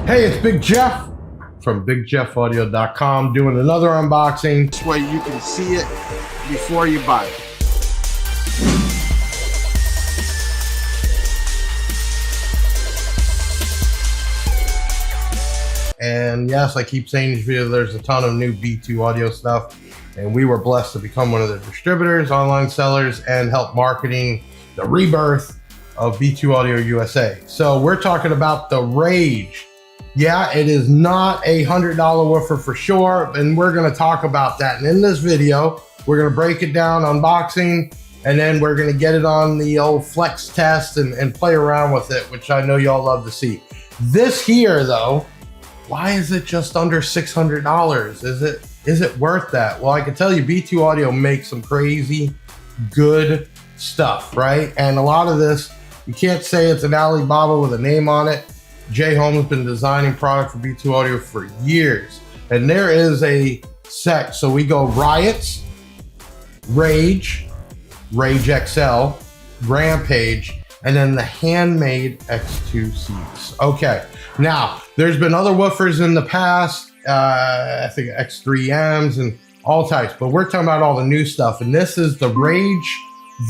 Hey, it's Big Jeff from BigJeffAudio.com doing another unboxing. This way you can see it before you buy it. And yes, I keep saying in this video, there's a ton of new B2 audio stuff, and we were blessed to become one of the distributors, online sellers, and help marketing the rebirth of B2 Audio USA. So we're talking about the Rage. Yeah, it is not a $100 woofer for sure, and we're gonna talk about that. And in this video, we're gonna break it down, unboxing, and then we're gonna get it on the old flex test and play around with it, which I know y'all love to see. This here though, why is it just under $600? Is it worth that? Well, I can tell you B2 Audio makes some crazy good stuff, right? And a lot of this, you can't say it's an Alibaba with a name on it. Jay Holmes has been designing product for B2 Audio for years. And there is a sect. So we go Riots, Rage, Rage XL, Rampage, and then the handmade X2Cs. Okay, now there's been other woofers in the past, I think X3Ms and all types, but we're talking about all the new stuff. And this is the Rage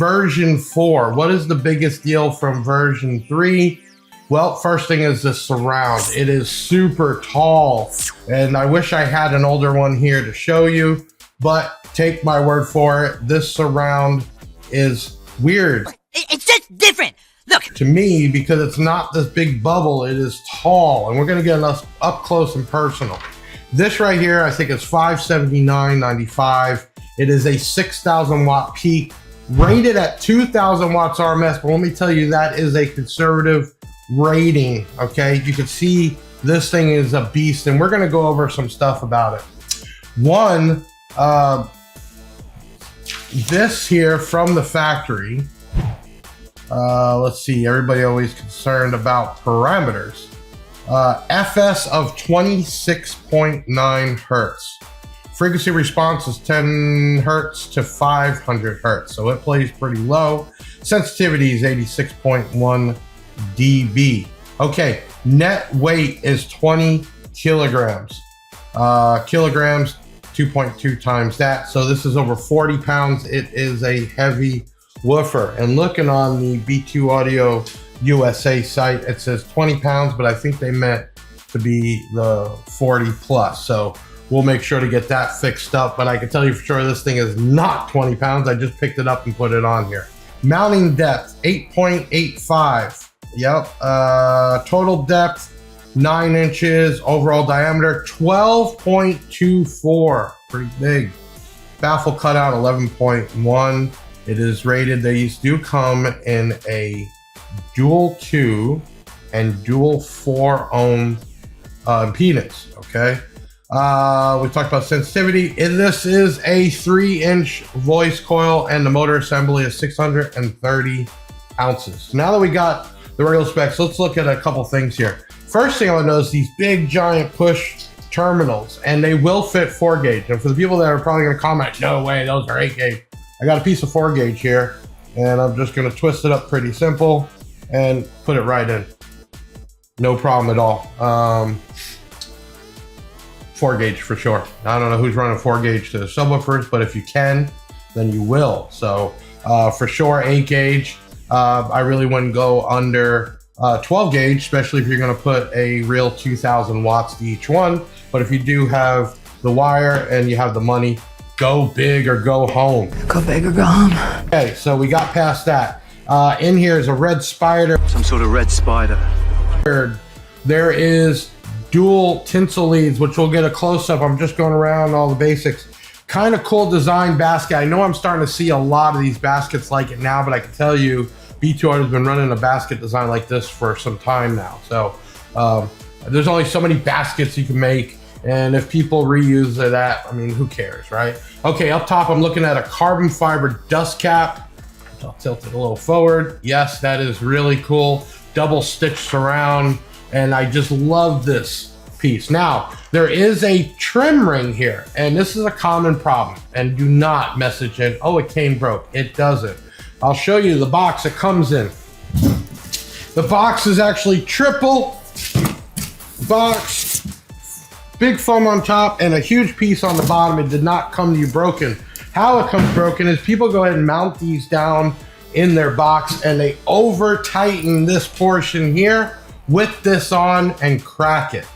version 4. What is the biggest deal from version 3? Well, first thing is the surround. It is super tall, and I wish I had an older one here to show you, but take my word for it, this surround is weird. It's just different. Look. To me, because it's not this big bubble, it is tall, and we're gonna get us up close and personal. This right here, I think is $579.95. It is a 6,000 watt peak, rated at 2,000 watts RMS, but let me tell you, that is a conservative rating. Okay, you can see this thing is a beast, and we're going to go over some stuff about it. One, this here from the factory, let's see, everybody always concerned about parameters. FS of 26.9 hertz. Frequency response is 10 hertz to 500 hertz, so it plays pretty low. Sensitivity is 86.1 dB. Okay, net weight is 20 kilograms. Kilograms, 2.2 times that. So this is over 40 pounds. It is a heavy woofer. And looking on the B2 Audio USA site, it says 20 pounds, but I think they meant to be the 40 plus. So we'll make sure to get that fixed up. But I can tell you for sure this thing is not 20 pounds. I just picked it up and put it on here. Mounting depth, 8.85. Yep, total depth 9 inches, overall diameter 12.24, pretty big. Baffle cutout 11.1. It is rated, these do come in a dual 2 and dual 4 ohm impedance. Okay, we talked about sensitivity. This is a 3-inch voice coil, and the motor assembly is 630 ounces. Now that we got the regular specs, let's look at a couple things here. First thing I want to know is these big giant push terminals, and they will fit 4 gauge. And for the people that are probably going to comment, no way, those are 8 gauge. I got a piece of 4 gauge here, and I'm just going to twist it up pretty simple and put it right in. No problem at all. 4 gauge for sure. I don't know who's running 4 gauge to the subwoofers, but if you can, then you will. So for sure, 8 gauge. I really wouldn't go under 12 gauge, especially if you're going to put a real 2,000 watts to each one. But if you do have the wire and you have the money, go big or go home. Go big or go home. Okay, so we got past that. In here is a red spider. Some sort of red spider. There is dual tinsel leads, which we'll get a close-up. I'm just going around all the basics. Kind of cool design basket. I know I'm starting to see a lot of these baskets like it now, but I can tell you B2 Audio has been running a basket design like this for some time now. So there's only so many baskets you can make, and if people reuse that, I mean, who cares, right? Okay, up top I'm looking at a carbon fiber dust cap. I'll tilt it a little forward. Yes, that is really cool. Double stitch surround, and I just love this piece. Now, there is a trim ring here, and this is a common problem, and do not message in, oh, it came broke. It doesn't. I'll show you the box it comes in. The box is actually triple box, big foam on top, and a huge piece on the bottom. It did not come to you broken. How it comes broken is people go ahead and mount these down in their box and they over tighten this portion here with this on and crack it.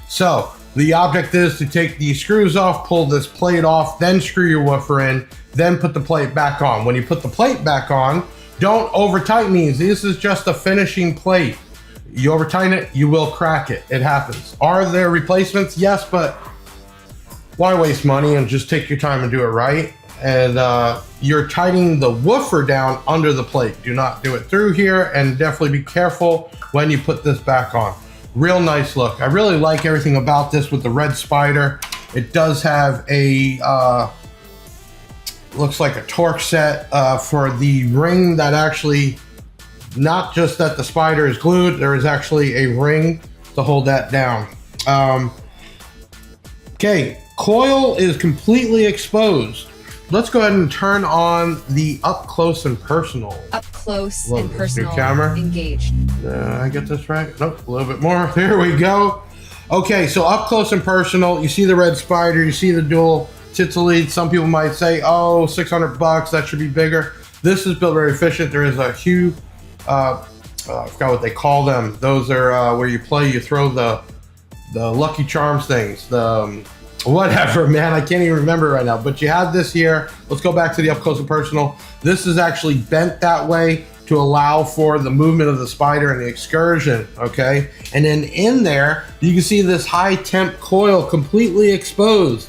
So the object is to take these screws off, pull this plate off, then screw your woofer in, then put the plate back on. When you put the plate back on, don't over tighten these. This is just a finishing plate. You over tighten it, you will crack it. It happens. Are there replacements? Yes, but why waste money and just take your time and do it right? And you're tightening the woofer down under the plate. Do not do it through here, and definitely be careful when you put this back on. Real nice look. I really like everything about this with the red spider. It does have a, looks like a torque set for the ring that actually, not just that the spider is glued, there is actually a ring to hold that down. Okay, coil is completely exposed. Let's go ahead and turn on the up close and personal. Up close Love and this personal. new camera. Engaged. I get this right? Nope, a little bit more. There we go. Okay, so up close and personal, you see the red spider, you see the dual titillate. Some people might say, oh, 600 bucks, that should be bigger. This is built very efficient. There is a huge, I forgot what they call them. Those are where you throw the Lucky Charms things, whatever, man, I can't even remember right now, but you have this here. Let's go back to the up close and personal. This is actually bent that way to allow for the movement of the spider and the excursion, okay? And then in there, you can see this high temp coil completely exposed.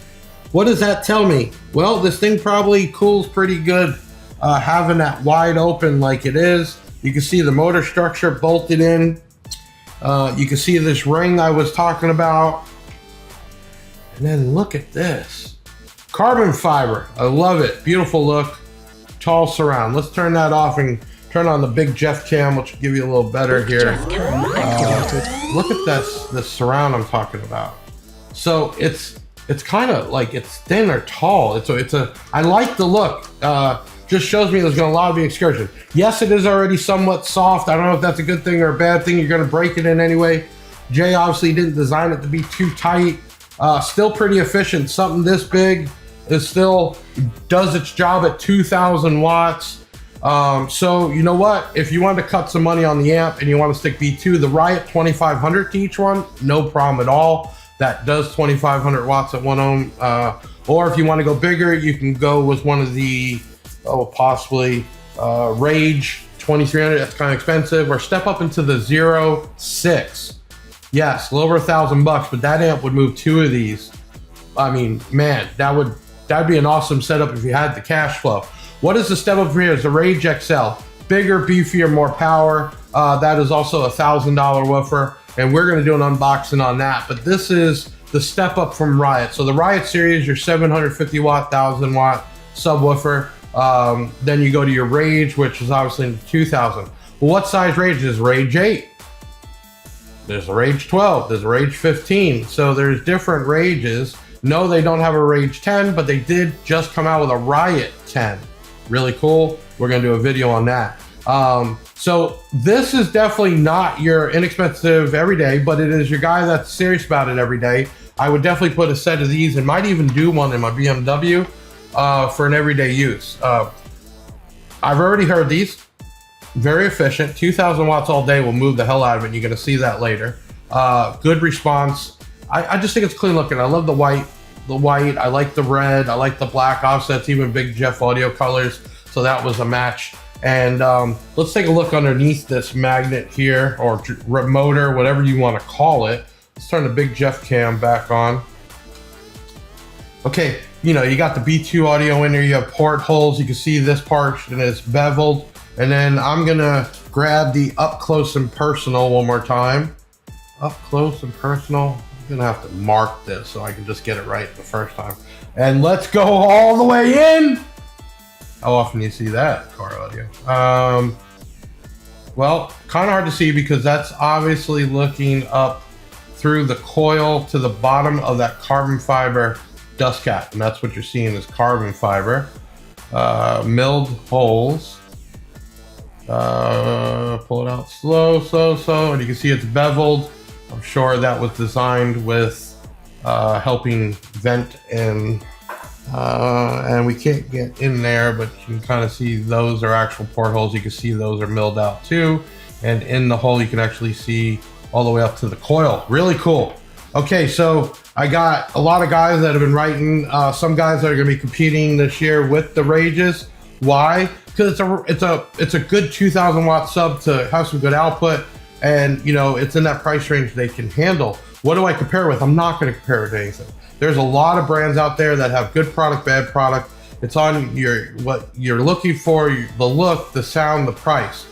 What does that tell me? Well, this thing probably cools pretty good having that wide open like it is. You can see the motor structure bolted in. You can see this ring I was talking about. And then look at this. Carbon fiber. I love it. Beautiful look. Tall surround. Let's turn that off and turn on the big Jeff cam, which will give you a little better here. Look at this surround I'm talking about. So it's kind of like it's thin or tall. I like the look. Just shows me there's going to a lot of the excursion. Yes, it is already somewhat soft. I don't know if that's a good thing or a bad thing. You're going to break it in anyway. Jay obviously didn't design it to be too tight. Still pretty efficient. Something this big is still does its job at 2,000 watts. So you know what? If you want to cut some money on the amp and you want to stick B2, the Riot 2500 to each one, no problem at all. That does 2,500 watts at 1 ohm. Or if you want to go bigger, you can go with one of the possibly Rage 2300. That's kind of expensive. Or step up into the 06. Yes, a little over $1,000, but that amp would move 2 of these. I mean, man, that'd be an awesome setup if you had the cash flow. What is the step up from here? Is the Rage XL. Bigger, beefier, more power. That is also a $1,000 woofer, and we're gonna do an unboxing on that. But this is the step up from Riot. So the Riot series, your 750 watt, 1,000 watt subwoofer. Then you go to your Rage, which is obviously in the 2,000. Well, what size Rage is Rage 8? There's a Rage 12, there's a Rage 15. So there's different Rages. No, they don't have a Rage 10, but they did just come out with a Riot 10. Really cool. We're gonna do a video on that. So this is definitely not your inexpensive everyday, but it is your guy that's serious about it every day. I would definitely put a set of these and might even do one in my BMW for an everyday use. I've already heard these. Very efficient. 2,000 watts all day will move the hell out of it. You're going to see that later. Good response. I just think it's clean looking. I love the white. I like the red. I like the black. Obviously, that's even big Jeff audio colors. So that was a match. And let's take a look underneath this magnet here, or motor, whatever you want to call it. Let's turn the big Jeff cam back on. Okay, you got the B2 audio in there. You have port holes. You can see this part and it's beveled. And then I'm gonna grab the up close and personal one more time. Up close and personal. I'm gonna have to mark this so I can just get it right the first time. And let's go all the way in. How often do you see that, car audio? Well, kind of hard to see because that's obviously looking up through the coil to the bottom of that carbon fiber dust cap. And that's what you're seeing is carbon fiber. Milled holes. Pull it out slow, and you can see it's beveled. I'm sure that was designed with helping vent and we can't get in there, but you can kind of see those are actual portholes. You can see those are milled out too. And in the hole, you can actually see all the way up to the coil. Really cool. Okay, so I got a lot of guys that have been writing, some guys that are gonna be competing this year with the Rages. Why? Because it's a good 2,000 watt sub to have some good output, and you know, it's in that price range they can handle. What do I compare with? I'm not gonna compare it to anything. There's a lot of brands out there that have good product, bad product. It's on what you're looking for, the look, the sound, the price.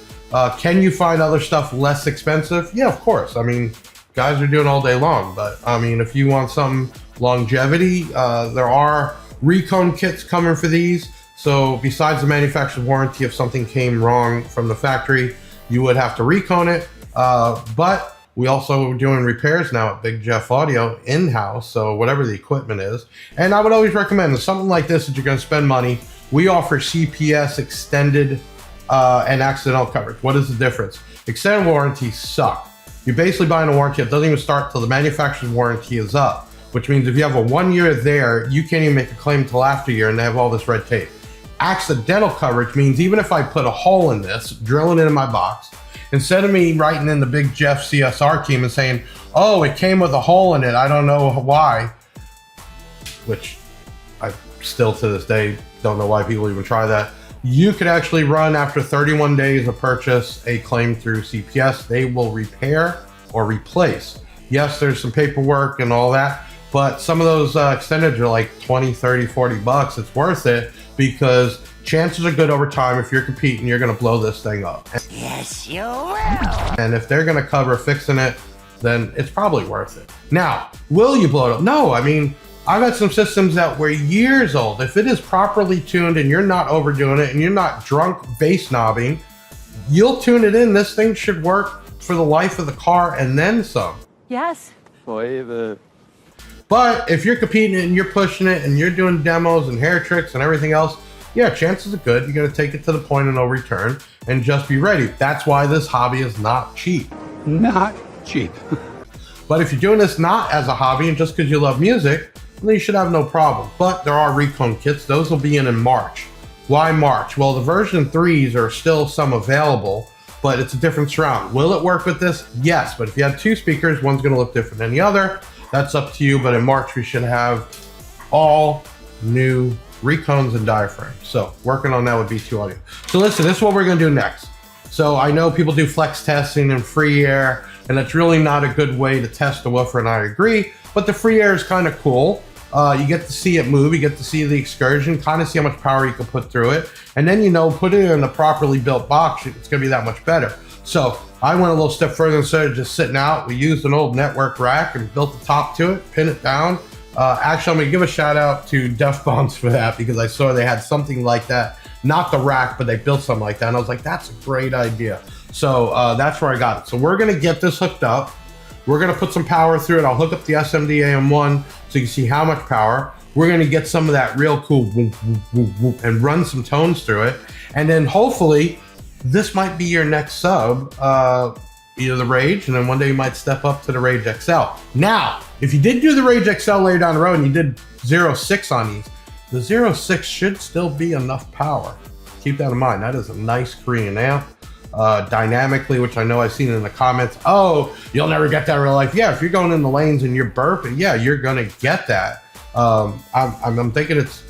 Can you find other stuff less expensive? Yeah, of course. I mean, guys are doing all day long, but I mean, if you want some longevity, there are recone kits coming for these. So besides the manufacturer's warranty, if something came wrong from the factory, you would have to recone it. But we also are doing repairs now at Big Jeff Audio in-house, so whatever the equipment is. And I would always recommend something like this, if you're gonna spend money, we offer CPS extended and accidental coverage. What is the difference? Extended warranties suck. You're basically buying a warranty that doesn't even start till the manufacturer's warranty is up, which means if you have a 1 year there, you can't even make a claim till after a year, and they have all this red tape. Accidental coverage means even if I put a hole in this, drill it into my box, instead of me writing in the Big Jeff CSR team and saying, oh, it came with a hole in it, I don't know why, which I still to this day don't know why people even try that. You could actually run, after 31 days of purchase, a claim through CPS. They will repair or replace. Yes, there's some paperwork and all that, but some of those extended are like 20, 30, 40 bucks. It's worth it because chances are good over time, if you're competing, you're gonna blow this thing up. Yes, you will. And if they're gonna cover fixing it, then it's probably worth it. Now, will you blow it up? No, I mean, I've got some systems that were years old. If it is properly tuned and you're not overdoing it and you're not drunk bass knobbing, you'll tune it in. This thing should work for the life of the car and then some. Yes. But if you're competing and you're pushing it and you're doing demos and hair tricks and everything else, yeah, chances are good you're gonna take it to the point of no return and just be ready. That's why this hobby is not cheap. Not cheap. But if you're doing this not as a hobby and just because you love music, then you should have no problem. But there are recone kits. Those will be in March. Why March? Well, the version 3s are still some available, but it's a different surround. Will it work with this? Yes, but if you have two speakers, one's gonna look different than the other. That's up to you, but in March we should have all new recones and diaphragms. So working on that with B2 Audio. So listen, this is what we're gonna do next. So I know people do flex testing and free air, and that's really not a good way to test the woofer, and I agree, but the free air is kind of cool. You get to see it move, you get to see the excursion, kind of see how much power you can put through it, and then, you know, put it in a properly built box, it's gonna be that much better. So I went a little step further. Instead of just sitting out, we used an old network rack and built the top to it, pin it down. Actually, I'm gonna give a shout out to Def Bombs for that, because I saw they had something like that, not the rack, but they built something like that, and I was like, that's a great idea. So that's where I got it. So we're gonna get this hooked up. We're gonna put some power through it. I'll hook up the SMD AM1 so you can see how much power. We're gonna get some of that real cool whoop, whoop, whoop, whoop, and run some tones through it. And then hopefully this might be your next sub, either the Rage, and then one day you might step up to the Rage XL. Now, if you did do the Rage XL later down the road and you did 0.6 on these, the 0.6 should still be enough power. Keep that in mind. That is a nice Korean amp. Dynamically, which I know I've seen in the comments, oh, you'll never get that in real life. Yeah, if you're going in the lanes and you're burping, yeah, you're gonna get that. I'm thinking it's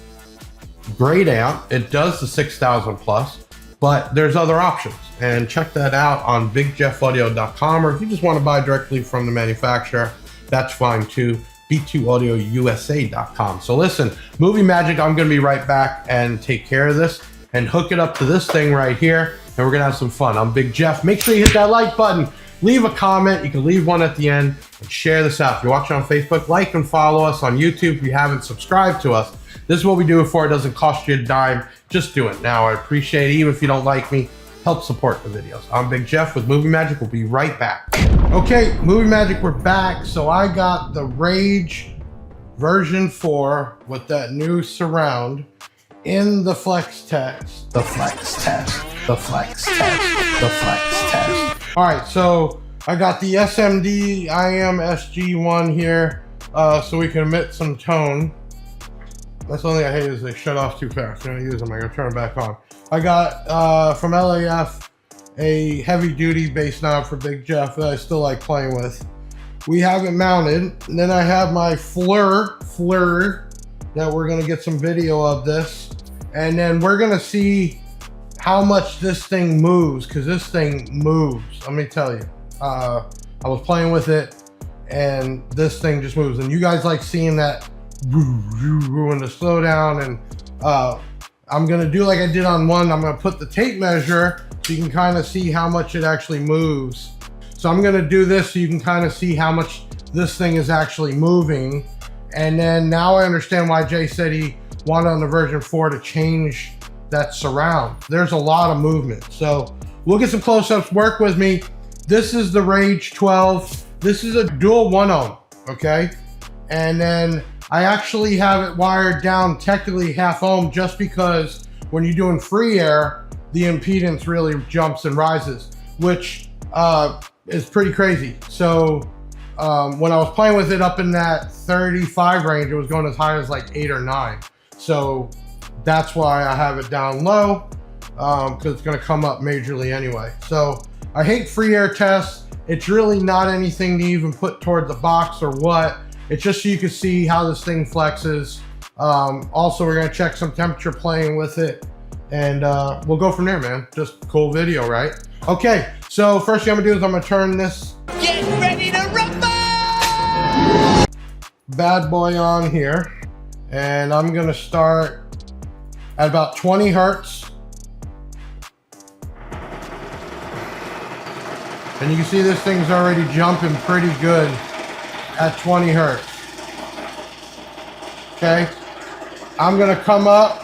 great amp. It does the 6,000 plus, but there's other options, and check that out on bigjeffaudio.com, or if you just want to buy directly from the manufacturer, that's fine too. b2audiousa.com. So listen, Movie Magic, I'm gonna be right back and take care of this and hook it up to this thing right here, and we're gonna have some fun. I'm Big Jeff. Make sure you hit that like button, leave a comment, you can leave one at the end, and share this out. If you're watching on Facebook, like and follow us on YouTube if you haven't subscribed to us. This is what we do it for. It doesn't cost you a dime. Just do it now. I appreciate it. Even if you don't like me, help support the videos. I'm Big Jeff with Movie Magic. We'll be right back. Okay, Movie Magic, we're back. So I got the Rage version 4 with that new surround in the flex test. The flex test. The flex test. The flex test. All right, so I got the SMD IM-SG1 here, so we can emit some tone. That's the only thing I hate is they shut off too fast. I'm gonna use them, I'm gonna turn them back on. I got, from LAF, a heavy duty bass knob for Big Jeff that I still like playing with. We have it mounted. And then I have my fleur that we're gonna get some video of this. And then we're gonna see how much this thing moves, because this thing moves. Let me tell you. I was playing with it and this thing just moves. And you guys like seeing that in the slowdown. And I'm gonna do like I did on one. I'm gonna put the tape measure so you can kind of see how much it actually moves. So I'm gonna do this so you can kind of see how much this thing is actually moving. And then now I understand why Jay said he wanted on the version 4 to change that surround. There's a lot of movement. So we'll get some close-ups, work with me. This is the Rage 12. This is a dual 1 ohm, okay? And then I actually have it wired down technically half ohm just because when you're doing free air, the impedance really jumps and rises, which is pretty crazy. So when I was playing with it up in that 35 range, it was going as high as like 8 or 9. So that's why I have it down low, because it's gonna come up majorly anyway. So I hate free air tests. It's really not anything to even put toward the box or what. It's just so you can see how this thing flexes. Also, we're gonna check some temperature playing with it, and we'll go from there, man. Just cool video, right? Okay, so first thing I'm gonna do is I'm gonna turn this Get ready to rumble! bad boy on here, and I'm gonna start at about 20 hertz. And you can see this thing's already jumping pretty good at 20 hertz. Okay, I'm gonna come up.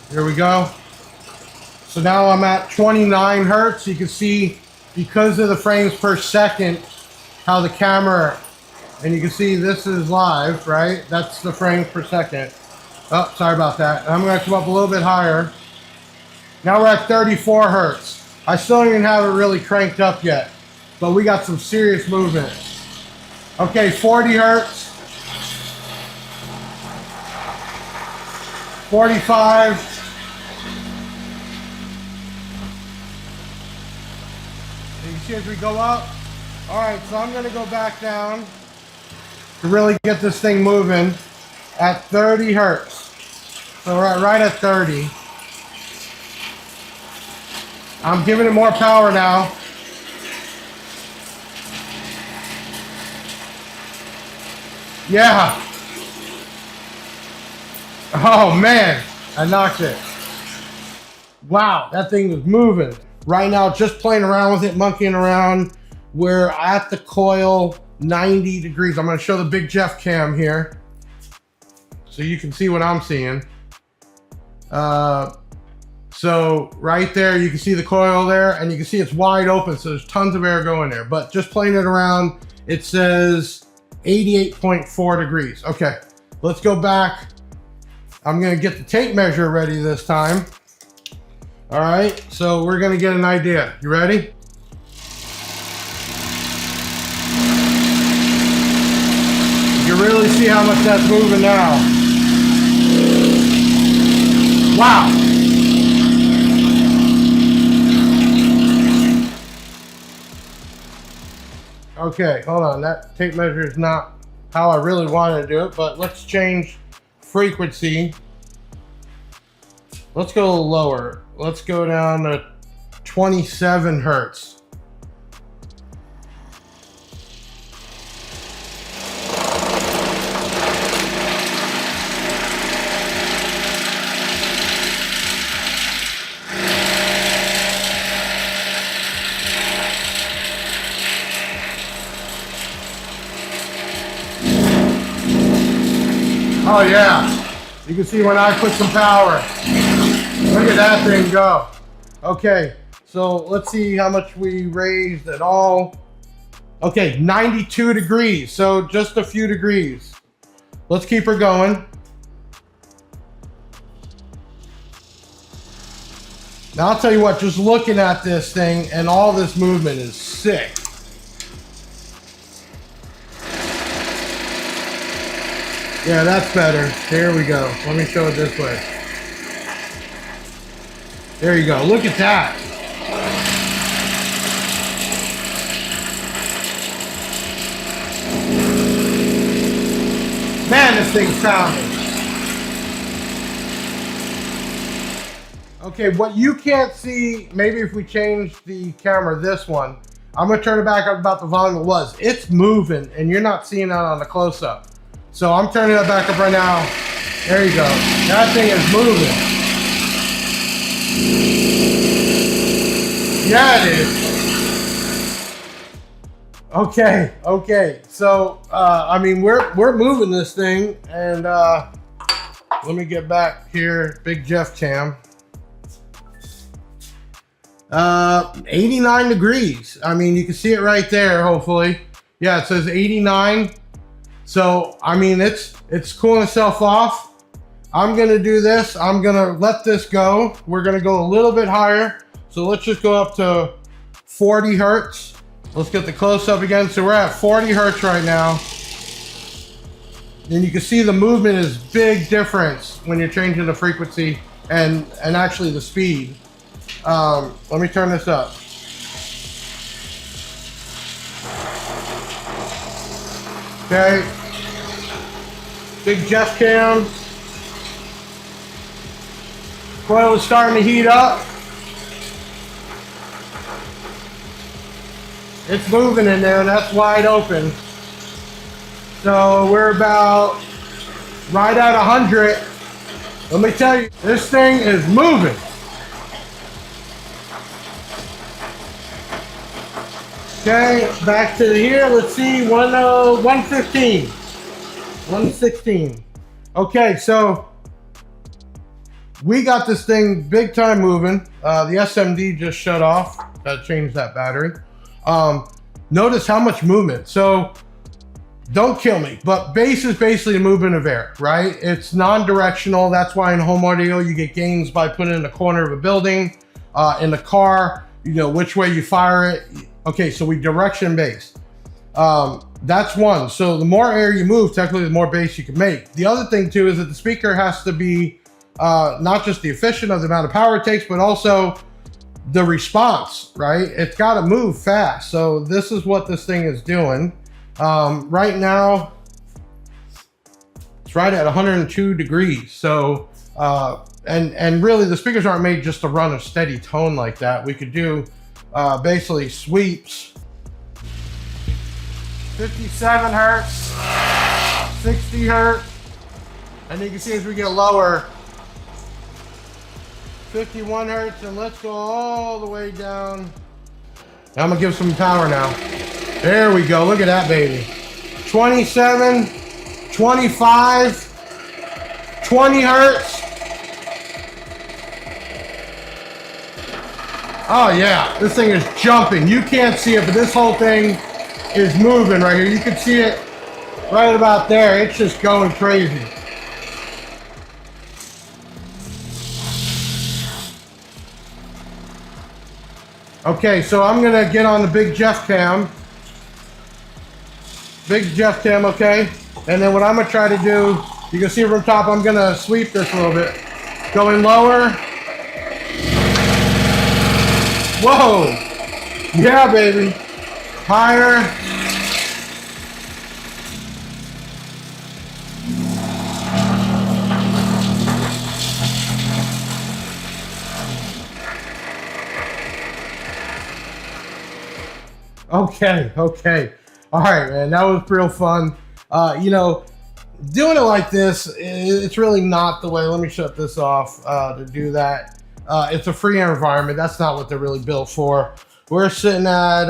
Here we go. So now I'm at 29 hertz. You can see because of the frames per second, how the camera, and you can see this is live, right? That's the frames per second. Oh, sorry about that. And I'm gonna come up a little bit higher. Now we're at 34 hertz. I still don't even have it really cranked up yet, but we got some serious movement. Okay, 40 hertz. 45. You can see as we go up. All right, so I'm gonna go back down to really get this thing moving at 30 hertz. So we're right at 30. I'm giving it more power now. Yeah. Oh man, I knocked it. Wow, that thing was moving. Right now, just playing around with it, monkeying around. We're at the coil 90 degrees. I'm gonna show the Big Jeff cam here so you can see what I'm seeing. So right there, you can see the coil there, and you can see it's wide open, so there's tons of air going there. But just playing it around, it says 88.4 degrees. Okay, let's go back. I'm gonna get the tape measure ready this time. All right, so we're gonna get an idea. You ready? You can really see how much that's moving now. Wow. Okay, hold on. That tape measure is not how I really wanted to do it, but let's change frequency. Let's go a little lower. Let's go down to 27 hertz. Oh yeah, you can see when I put some power. Look at that thing go. Okay, so let's see how much we raised at all. Okay, 92 degrees, so just a few degrees. Let's keep her going. Now I'll tell you what, just looking at this thing and all this movement is sick. Yeah, that's better. Here we go. Let me show it this way. There you go. Look at that. Man, this thing's pounding. Okay, what you can't see, maybe if we change the camera, this one, I'm gonna turn it back up about the volume it was. It's moving, and you're not seeing that on the close-up. So I'm turning it back up right now. There you go. That thing is moving. Yeah, it is. Okay, okay. So, I mean, we're moving this thing, and let me get back here. Big Jeff cam. 89 degrees. I mean, you can see it right there, hopefully. Yeah, it says 89. So, I mean, it's cooling itself off. I'm gonna do this. I'm gonna let this go. We're gonna go a little bit higher. So let's just go up to 40 hertz. Let's get the close up again. So we're at 40 hertz right now. And you can see the movement is big difference when you're changing the frequency and actually the speed. Let me turn this up. Okay. Big Jeff cam. Coil is starting to heat up. It's moving in there, and that's wide open. So we're about right at 100. Let me tell you, this thing is moving. Okay, back to here. Let's see, 115, 116. Okay, so we got this thing big time moving. The SMD just shut off. Got to change that battery. Notice how much movement. So don't kill me, but bass is basically a movement of air, right? It's non-directional. That's why in home audio you get gains by putting it in the corner of a building, in the car, you know, which way you fire it. Okay, so we direction based. That's one. So the more air you move, technically the more bass you can make. The other thing too is that the speaker has to be not just the efficient of the amount of power it takes, but also the response, right? It's got to move fast. So this is what this thing is doing. Right now, it's right at 102 degrees. So, and really the speakers aren't made just to run a steady tone like that. We could do basically sweeps. 57 hertz, 60 hertz. And you can see as we get lower, 51 hertz, and let's go all the way down. I'm gonna give some power now. There we go, look at that baby. 27, 25, 20 hertz. Oh yeah, this thing is jumping. You can't see it, but this whole thing is moving right here. You can see it right about there. It's just going crazy. Okay, so I'm gonna get on the Big Jeff cam. Big Jeff cam, okay? And then what I'm gonna try to do, you can see from top, I'm gonna sweep this a little bit. Going lower. Whoa! Yeah, baby. Higher. Okay, okay. All right, man, that was real fun. You know, doing it like this, it's really not the way. Let me shut this off to do that. It's a free air environment. That's not what they're really built for. We're sitting at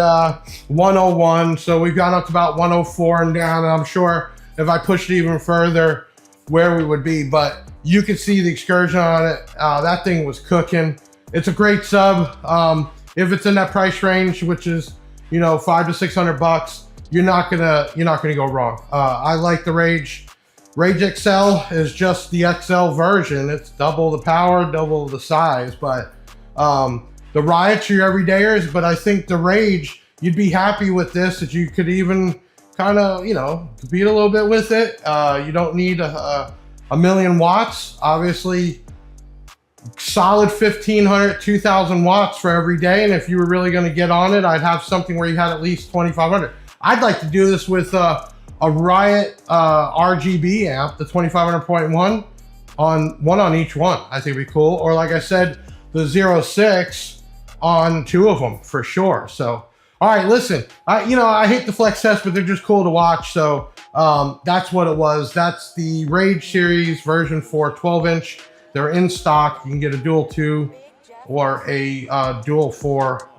101, so we've gone up to about 104 and down, and I'm sure if I pushed it even further, where we would be, but you can see the excursion on it. That thing was cooking. It's a great sub. If it's in that price range, which is, you know, $500 to $600, you're not gonna go wrong. I like the Rage. Rage XL is just the XL version. It's double the power, double the size, but The Riot's your everydayers, but I think the Rage, you'd be happy with this, that you could even kind of, you know, compete a little bit with it. You don't need a million watts. Obviously, solid 1,500, 2,000 watts for every day. And if you were really going to get on it, I'd have something where you had at least 2,500. I'd like to do this with a Riot RGB amp, the 2,500.1, on each one. I think it'd be cool. Or like I said, the 06 on 2 of them for sure. So, all right, listen, I hate the flex test, but they're just cool to watch. So that's what it was. That's the Rage series version 4 12-inch. They're in stock. You can get a dual 2 or a dual 4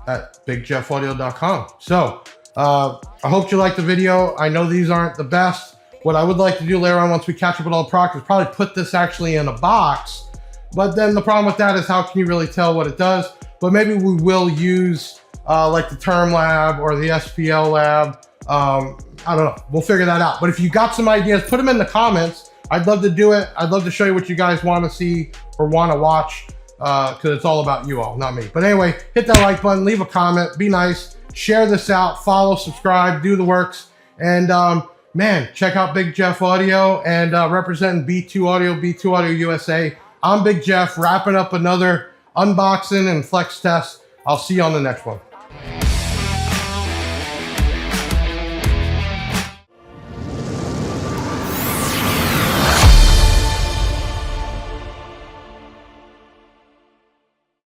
at bigjeffaudio.com. So I hope you liked the video. I know these aren't the best. What I would like to do later on, once we catch up with all the products, is probably put this actually in a box. But then the problem with that is, how can you really tell what it does? But maybe we will use like the Term Lab or the SPL Lab. I don't know. We'll figure that out. But if you got some ideas, put them in the comments. I'd love to do it. I'd love to show you what you guys want to see or want to watch, because it's all about you all, not me. But anyway, hit that like button, leave a comment, be nice, share this out, follow, subscribe, do the works. And man, check out Big Jeff Audio and representing B2 Audio USA. I'm Big Jeff, wrapping up another unboxing and flex test. I'll see you on the next one.